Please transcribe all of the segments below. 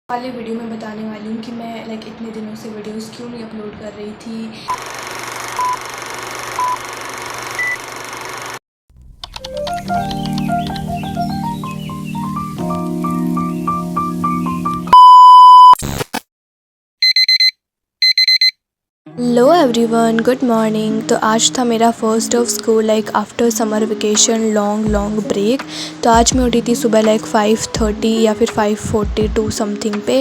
वाले वीडियो में बताने वाली हूँ कि मैं इतने दिनों से वीडियोस क्यों नहीं अपलोड कर रही थी। Hello everyone, good morning. तो आज था मेरा first day of school after summer vacation long break. तो आज मैं उठी थी सुबह 5:30 या फिर 5:42 समथिंग पे।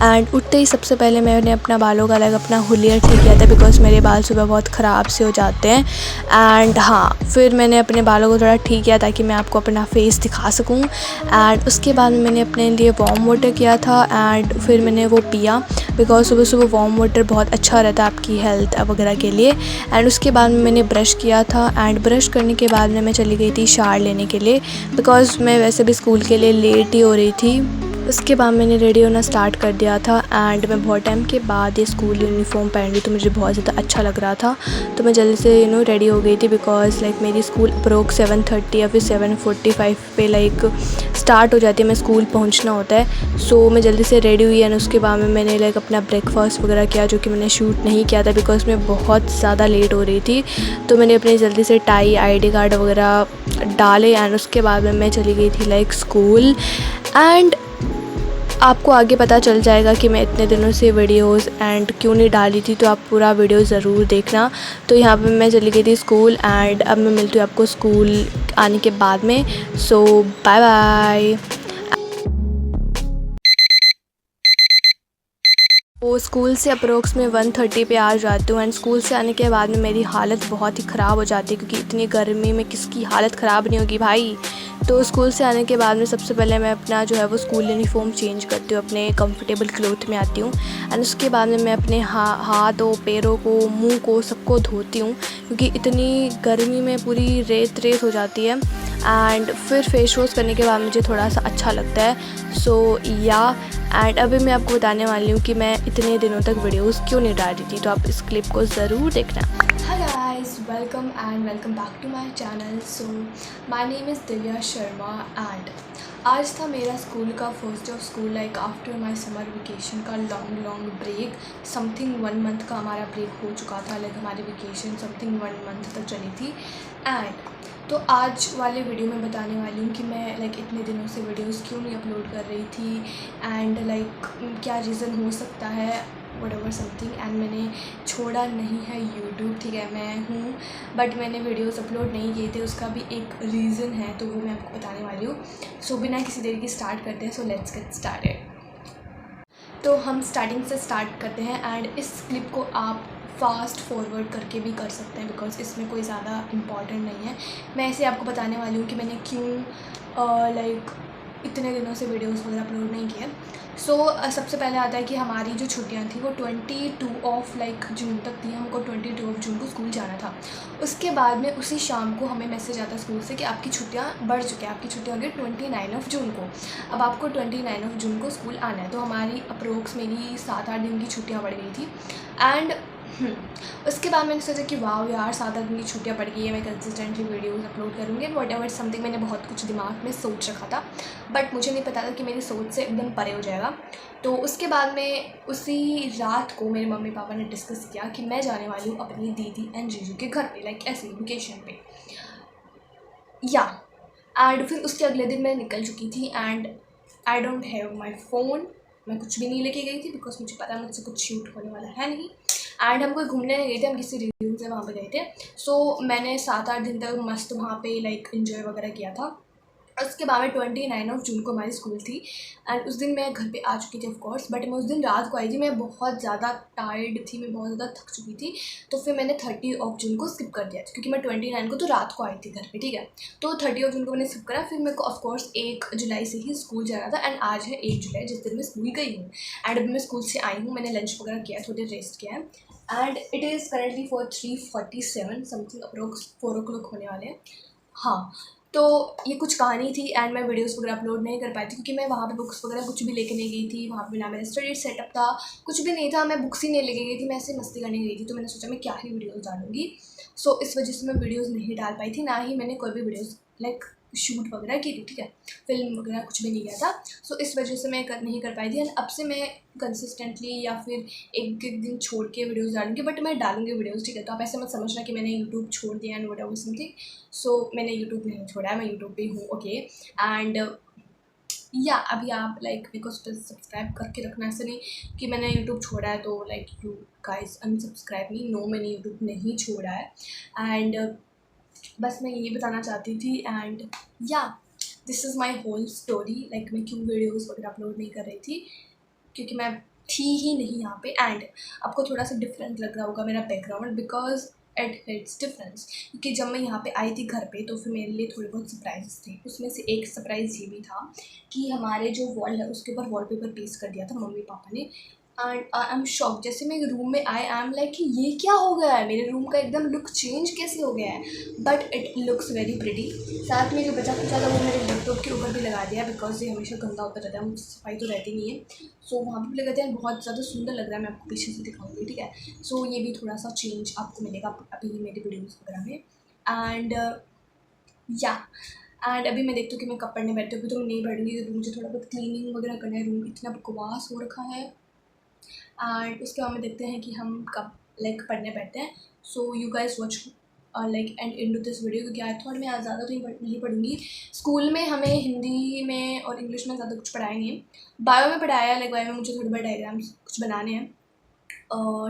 एंड उठते ही सबसे पहले मैंने अपना बालों का अपना हुलिया ठीक किया था, बिकॉज मेरे बाल सुबह बहुत ख़राब से हो जाते हैं। एंड हाँ, फिर मैंने अपने बालों को थोड़ा ठीक किया ताकि मैं आपको अपना फेस दिखा सकूँ। एंड उसके बाद मैंने अपने लिए वार्म वाटर किया था एंड फिर मैंने वो पिया, बिकॉज सुबह सुबह वार्म वाटर बहुत अच्छा रहता है आपकी हेल्थ वगैरह के लिए। एंड उसके बाद में मैंने ब्रश किया था एंड ब्रश करने के बाद में मैं चली गई थी शावर लेने के लिए, बिकॉज मैं वैसे भी स्कूल के लिए लेट ही हो रही थी। उसके बाद मैंने रेडी होना स्टार्ट कर दिया था एंड मैं बहुत टाइम के बाद ये स्कूल यूनिफॉर्म पहन रही, तो मुझे बहुत ज़्यादा अच्छा लग रहा था। तो मैं जल्दी से रेडी हो गई थी, बिकॉज मेरी स्कूल अप्रोक्स 7:30 या फिर 7:45 पे स्टार्ट हो जाती है, मैं स्कूल पहुंचना होता है। सो मैं जल्दी से रेडी हुई एंड उसके बाद में मैंने अपना ब्रेकफास्ट वगैरह किया, जो कि मैंने शूट नहीं किया था बिकॉज मैं बहुत ज़्यादा लेट हो रही थी। तो मैंने अपने जल्दी से टाई ID कार्ड वगैरह डाले एंड उसके बाद में मैं चली गई थी स्कूल। एंड आपको आगे पता चल जाएगा कि मैं इतने दिनों से वीडियोस एंड क्यों नहीं डाली थी, तो आप पूरा वीडियो ज़रूर देखना। तो यहाँ पे मैं चली गई थी स्कूल एंड अब मैं मिलती हूँ आपको स्कूल आने के बाद में। सो बाय बाय। वो स्कूल से अप्रोक्स में 1:30 पे आ जाती हूँ एंड स्कूल से आने के बाद में मेरी हालत बहुत ही ख़राब हो जाती है, क्योंकि इतनी गर्मी में किसकी हालत ख़राब नहीं होगी भाई। तो स्कूल से आने के बाद में सबसे पहले मैं अपना जो है वो स्कूल यूनिफॉर्म चेंज करती हूँ, अपने कंफर्टेबल क्लोथ में आती हूँ। एंड उसके बाद में मैं अपने हाथों पैरों को मुंह को सबको धोती हूँ, क्योंकि इतनी गर्मी में पूरी रेत हो जाती है। एंड फिर फेस वॉश करने के बाद मुझे थोड़ा सा अच्छा लगता है। सो या एंड अभी मैं आपको बताने वाली हूँ कि मैं इतने दिनों तक वीडियोस क्यों नहीं डाली थी, तो आप इस क्लिप को ज़रूर देखना। Hi guys, welcome back to my channel. So my name is Divya Sharma and आज था मेरा स्कूल का first day of school after my summer vacation का लॉन्ग ब्रेक। समथिंग 1 मंथ का हमारा ब्रेक हो चुका था, हमारी वेकेशन समथिंग 1 मंथ तक चली थी। एंड तो आज वाले वीडियो में बताने वाली हूँ कि मैं इतने दिनों से वीडियोस क्यों नहीं अपलोड कर रही थी एंड क्या रीज़न हो सकता है, वट समथिंग। एंड मैंने छोड़ा नहीं है यूट्यूब, ठीक है, मैं हूँ, बट मैंने वीडियोस अपलोड नहीं किए थे, उसका भी एक रीज़न है, तो वो मैं आपको बताने वाली हूँ। सो बिना किसी देरी के स्टार्ट करते हैं। So let's get started. तो हम स्टार्टिंग से स्टार्ट करते हैं एंड इस क्लिप को आप फास्ट फॉरवर्ड करके भी कर सकते हैं, बिकॉज इसमें कोई ज़्यादा इम्पॉर्टेंट नहीं है। मैं ऐसे आपको बताने वाली हूँ कि मैंने क्यों इतने दिनों से वीडियोस वगैरह अपलोड नहीं किए। सो सबसे पहले आता है कि हमारी जो छुट्टियां थी वो 22 ऑफ जून तक थी। हमको 22 ऑफ जून को स्कूल जाना था। उसके बाद में उसी शाम को हमें मैसेज आता स्कूल से कि आपकी छुट्टियां बढ़ चुकी हैं, आपकी छुट्टियां हो गई 29 ऑफ जून को, अब आपको 29 ऑफ जून को स्कूल आना है। तो हमारी अप्रोक्स मेरी 7-8 दिन की छुट्टियाँ बढ़ गई थी। एंड उसके बाद मैंने सोचा कि वाह यार, 7-8 दिन की छुट्टियाँ पड़ गई है, मैं कंसिस्टेंटली वीडियोस अपलोड करूँगी, वट एवर समथिंग। मैंने बहुत कुछ दिमाग में सोच रखा था, बट मुझे नहीं पता था कि मेरी सोच से एकदम परे हो जाएगा। तो उसके बाद में उसी रात को मेरे मम्मी पापा ने डिस्कस किया कि मैं जाने वाली हूँ अपनी दीदी एंड जीजू के घर पे, ऐसे वेकेशन पे या। एंड फिर उसके अगले दिन मैं निकल चुकी थी and I don't have my phone. मैं कुछ भी नहीं लेके गई थी, बिकॉज मुझे पता है मुझसे कुछ शूट होने वाला है नहीं। एंड हम कोई घूमने नहीं गए थे, हम किसी रिव्यू से वहाँ पे गए थे। सो मैंने 7-8 दिन तक मस्त वहाँ पे इन्जॉय वगैरह किया था। उसके बाद में 29 ऑफ जून को हमारी स्कूल थी एंड उस दिन मैं घर पे आ चुकी थी ऑफ कोर्स, बट मैं उस दिन रात को आई थी। मैं बहुत ज़्यादा टायर्ड थी, मैं बहुत ज़्यादा थक चुकी थी। तो फिर मैंने 30 ऑफ जून को स्किप कर दिया था, क्योंकि मैं 29 को तो रात को आई थी घर पे, ठीक है। तो 30 ऑफ जून को मैंने स्किप करा। फिर मेरे को ऑफकोर्स 1 जुलाई से ही स्कूल जाना था एंड आज है 1 जुलाई, जिस दिन मैं स्कूल गई हूँ। एंड अभी मैं स्कूल से आई हूँ, मैंने लंच वगैरह किया, थोड़ी देर रेस्ट किया है and it is currently for 3:47 something, approx 4 o'clock होने वाले हैं। हाँ, तो ये कुछ कहानी थी एंड मैं वीडियोस वगैरह अपलोड नहीं कर पाई थी, क्योंकि मैं वहाँ पे बुक्स वगैरह कुछ भी लेके नहीं गई थी। वहाँ पे ना मेरा स्टडी सेटअप था, कुछ भी नहीं था, मैं बुक्स ही नहीं लेके गई थी, मैं ऐसे मस्ती करने गई थी। तो मैंने सोचा मैं क्या ही वीडियोस डालूंगी। सो इस वजह से मैं वीडियोस नहीं डाल पाई थी, ना ही मैंने कोई भी वीडियोस शूट वगैरह की थी, ठीक है, फिल्म वगैरह कुछ भी नहीं किया था। सो इस वजह से मैं नहीं कर पाई थी। एंड अब से मैं कंसिस्टेंटली या फिर एक एक दिन छोड़ के वीडियोस डालूंगी, बट मैं डालूंगी वीडियोस, ठीक है। तो आप ऐसे मत समझना कि मैंने यूट्यूब छोड़ दिया एंड व्हाटएवर समथिंग। सो मैंने यूट्यूब नहीं छोड़ा है, मैं यूट्यूब पे हूँ, ओके। एंड या अभी आप लाइक मेरे को सब्सक्राइब करके रखना, ऐसा नहीं कि मैंने यूट्यूब छोड़ा है तो like you guys unsubscribe me. No, मैंने यूट्यूब नहीं छोड़ा है। एंड बस मैं यही बताना चाहती थी। And yeah this is my whole story, like मैं क्यों वीडियोज़ वगैरह अपलोड नहीं कर रही थी, क्योंकि मैं थी ही नहीं यहाँ पे। एंड आपको थोड़ा सा डिफरेंट लग रहा होगा मेरा background, because it hits difference, क्योंकि जब मैं यहाँ पे आई थी घर पे तो फिर मेरे लिए थोड़े बहुत सरप्राइजेस थे। उसमें से एक सरप्राइज़ ये भी था कि हमारे जो वॉल है उसके ऊपर वॉलपेपर पेस्ट कर दिया था मम्मी पापा ने। एंड आई एम शॉक, जैसे मैं रूम में आई एम लाइक कि ये क्या हो गया है, मेरे रूम का एकदम लुक चेंज कैसे हो गया है। But it looks very pretty. साथ में जो बचा कुचा था वो मेरे लैपटॉप के ऊपर भी लगा दिया, बिकॉज ये हमेशा गंदा होता रहता है, मुझसे सफाई तो रहती नहीं है। सो वहाँ पर भी लगाते हैं, बहुत ज़्यादा सुंदर लग रहा है। मैं आपको पीछे से दिखाऊंगी, ठीक है। सो ये भी थोड़ा सा चेंज आपको मिलेगा अभी मेरे वीडियोज़ वगैरह में। एंड या एंड अभी मैं देखती हूँ कि मैं कब पढ़ने बैठती हूँ। अभी तो मैं नहीं पढ़ूंगी क्योंकि मुझे थोड़ा बहुत क्लीनिंग वगैरह करना है। रूम इतना बकवास हो रखा है। एंड उसके बाद में देखते हैं कि हम कब लाइक पढ़ने बैठते हैं। So you guys watch like and into this video, क्योंकि आई थॉट मैं आज ज़्यादा तो नहीं पढ़ूंगी। स्कूल में हमें हिंदी में और इंग्लिश में ज़्यादा कुछ पढ़ाया नहीं है। बायो में पढ़ाया है, लाइक बायो में मुझे थोड़े बहुत डायग्राम्स कुछ बनाने हैं,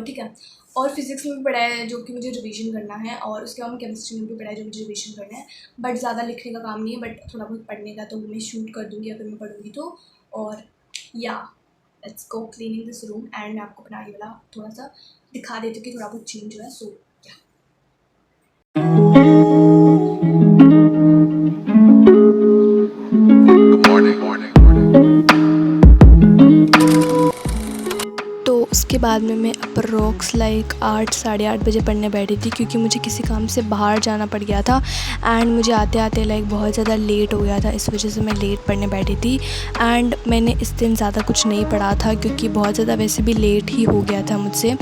ठीक है। और फिज़िक्स में भी पढ़ाया है जो कि मुझे रिवीजन करना है, और उसके बाद में केमिस्ट्री में भी पढ़ाया है जो मुझे रिवीजन करना है। बट ज़्यादा लिखने का काम नहीं है, बट थोड़ा बहुत पढ़ने का, तो मैं शूट कर दूँगी अगर मैं पढ़ूँगी तो। और या let's go cleaning this room. And मैं आपको अपना ये वाला थोड़ा सा दिखा देती हूँ कि थोड़ा बहुत चेंज हुआ है। सो या तो उसके बाद में मैं अप्रॉक्स लाइक 8 साढ़े 8 बजे पढ़ने बैठी थी, क्योंकि मुझे किसी काम से बाहर जाना पड़ गया था। एंड मुझे आते आते लाइक बहुत ज़्यादा लेट हो गया था, इस वजह से मैं लेट पढ़ने बैठी थी। एंड मैंने इस दिन ज़्यादा कुछ नहीं पढ़ा था, क्योंकि बहुत ज़्यादा वैसे भी लेट ही हो गया था मुझसे।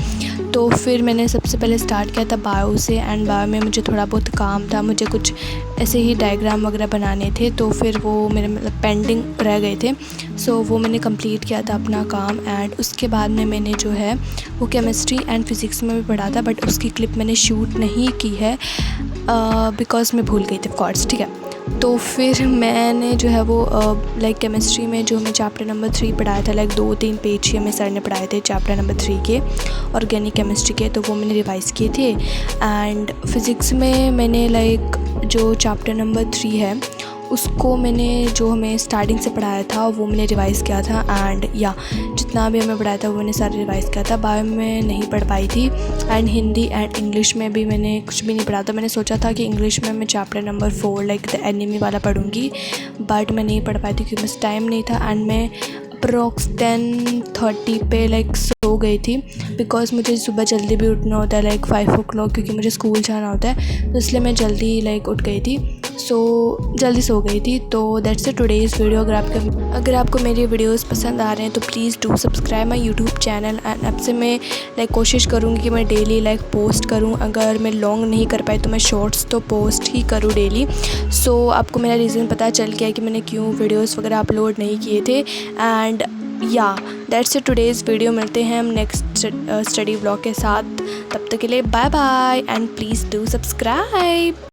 तो फिर मैंने सबसे पहले स्टार्ट किया था बायो से। एंड बायो में मुझे थोड़ा बहुत काम था, मुझे कुछ ऐसे ही डायग्राम वगैरह बनाने थे, तो फिर वो मेरे मतलब पेंडिंग रह गए थे। सो वो मैंने कंप्लीट किया था अपना काम। एंड उसके बाद में मैंने जो है वो केमिस्ट्री एंड फिज़िक्स में भी पढ़ा था, बट उसकी क्लिप मैंने शूट नहीं की है बिकॉज़ मैं भूल गई थी ऑफकोर्स, ठीक है। तो फिर मैंने जो है वो लाइक केमिस्ट्री में जो हमें चैप्टर नंबर 3 पढ़ाया था, लाइक 2-3 पेज ही हमें सर ने पढ़ाए थे चैप्टर नंबर 3 के ऑर्गेनिक केमिस्ट्री के, तो वो मैंने रिवाइज़ किए थे। एंड फिज़िक्स में मैंने लाइक जो चैप्टर नंबर 3 है उसको मैंने जो हमें स्टार्टिंग से पढ़ाया था वो मैंने रिवाइज़ किया था। एंड या जितना भी हमें पढ़ाया था वो मैंने सारा रिवाइज़ किया था। बायो में नहीं पढ़ पाई थी। एंड हिंदी एंड इंग्लिश में भी मैंने कुछ भी नहीं पढ़ा था। मैंने सोचा था कि इंग्लिश में मैं chapter number 4 like the enemy वाला पढ़ूँगी, बट मैं नहीं पढ़ पाई थी क्योंकि बस टाइम नहीं था। एंड मैं अप्रॉक्स 10:30 पे लाइक सो गई थी, बिकॉज़ मुझे सुबह जल्दी भी उठना होता है लाइक 5 o'clock, क्योंकि मुझे स्कूल जाना होता है, तो इसलिए मैं जल्दी लाइक उठ गई थी। सो जल्दी सो गई थी। तो दैट्स इट टुडेज़ वीडियो। अगर आपको मेरी वीडियोस पसंद आ रहे हैं तो please do subscribe my YouTube channel. And अब से मैं लाइक कोशिश करूँगी कि मैं डेली लाइक पोस्ट करूँ। अगर मैं लॉन्ग नहीं कर पाई तो मैं शॉर्ट्स तो पोस्ट ही करूँ डेली। सो आपको मेरा रीज़न पता चल गया कि मैंने क्यों वीडियोस वगैरह अपलोड नहीं किए थे। एंड या दैट्स इट टुडेज़ वीडियो। मिलते हैं हम नेक्स्ट स्टडी व्लॉग के साथ। तब तक के लिए bye bye and please do subscribe.